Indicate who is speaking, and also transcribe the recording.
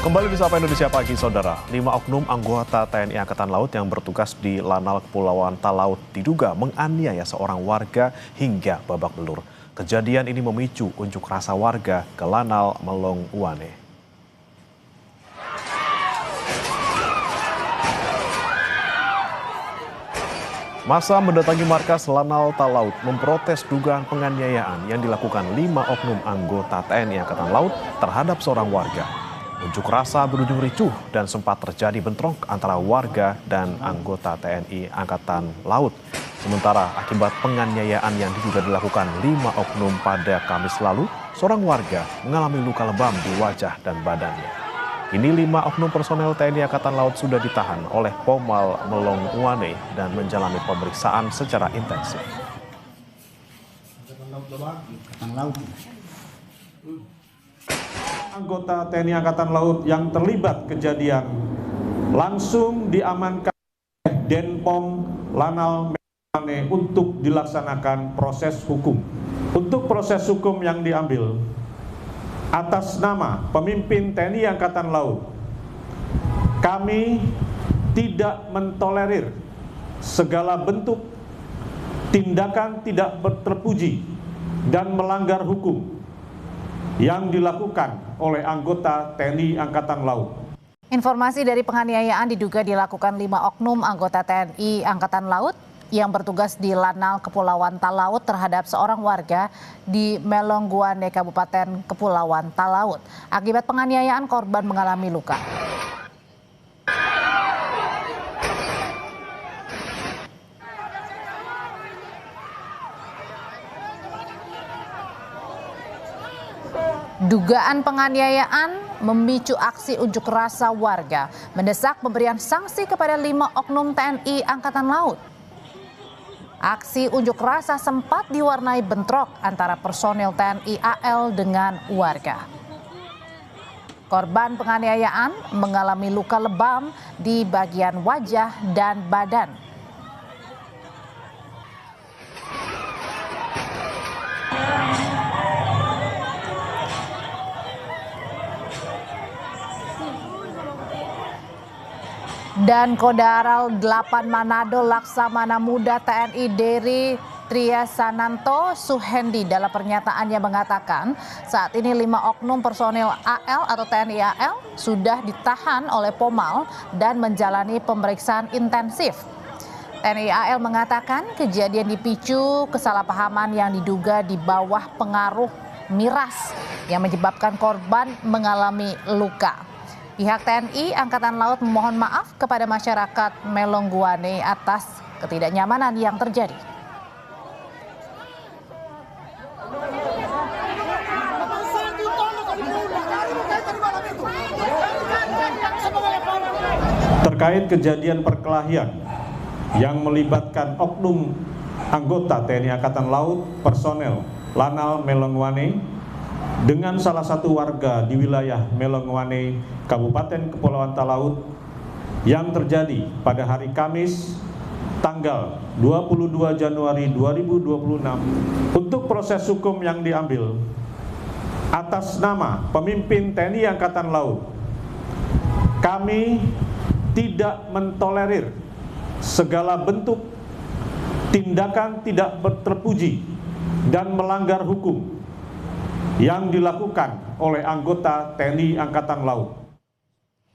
Speaker 1: Kembali di Sapa Indonesia Pagi, Saudara. 5 oknum anggota TNI Angkatan Laut yang bertugas di Lanal Kepulauan Talaut diduga menganiaya seorang warga hingga babak belur. Kejadian ini memicu unjuk rasa warga ke Lanal Melong Uwane. Masa mendatangi markas Lanal Talaut memprotes dugaan penganiayaan yang dilakukan 5 oknum anggota TNI Angkatan Laut terhadap seorang warga. Unjuk rasa berujung ricuh dan sempat terjadi bentrok antara warga dan anggota TNI Angkatan Laut. Sementara akibat penganiayaan yang diduga dilakukan 5 oknum pada Kamis lalu, seorang warga mengalami luka lebam di wajah dan badannya. Kini 5 oknum personel TNI Angkatan Laut sudah ditahan oleh Pomal Melong Uwane dan menjalani pemeriksaan secara intensif.
Speaker 2: Anggota TNI Angkatan Laut yang terlibat kejadian langsung diamankan oleh Denpom Lanal Melong untuk dilaksanakan proses hukum. Untuk proses hukum yang diambil atas nama pemimpin TNI Angkatan Laut, kami tidak mentolerir segala bentuk tindakan tidak terpuji dan melanggar hukum yang dilakukan oleh anggota TNI Angkatan Laut.
Speaker 3: Informasi dari penganiayaan diduga dilakukan 5 oknum anggota TNI Angkatan Laut yang bertugas di Lanal Kepulauan Talaut terhadap seorang warga di Melong Uwane, Kabupaten Kepulauan Talaut. Akibat penganiayaan, korban mengalami luka. Dugaan penganiayaan memicu aksi unjuk rasa warga mendesak pemberian sanksi kepada 5 oknum TNI Angkatan Laut. Aksi unjuk rasa sempat diwarnai bentrok antara personil TNI AL dengan warga. Korban penganiayaan mengalami luka lebam di bagian wajah dan badan. Dan Kodaral 8 Manado Laksamana Muda TNI Dery Triasananto Suhendi dalam pernyataannya mengatakan saat ini 5 oknum personil AL atau TNI AL sudah ditahan oleh Pomal dan menjalani pemeriksaan intensif. TNI AL mengatakan kejadian dipicu kesalahpahaman yang diduga di bawah pengaruh miras yang menyebabkan korban mengalami luka. Pihak TNI Angkatan Laut memohon maaf kepada masyarakat Melong Uwane atas ketidaknyamanan yang terjadi.
Speaker 2: Terkait kejadian perkelahian yang melibatkan oknum anggota TNI Angkatan Laut personel Lanal Melong Uwane dengan salah satu warga di wilayah Melong Uwane, Kabupaten Kepulauan Talaut yang terjadi pada hari Kamis tanggal 22 Januari 2026 untuk proses hukum yang diambil atas nama pemimpin TNI Angkatan Laut, kami tidak mentolerir segala bentuk tindakan tidak terpuji dan melanggar hukum yang dilakukan oleh anggota TNI Angkatan Laut.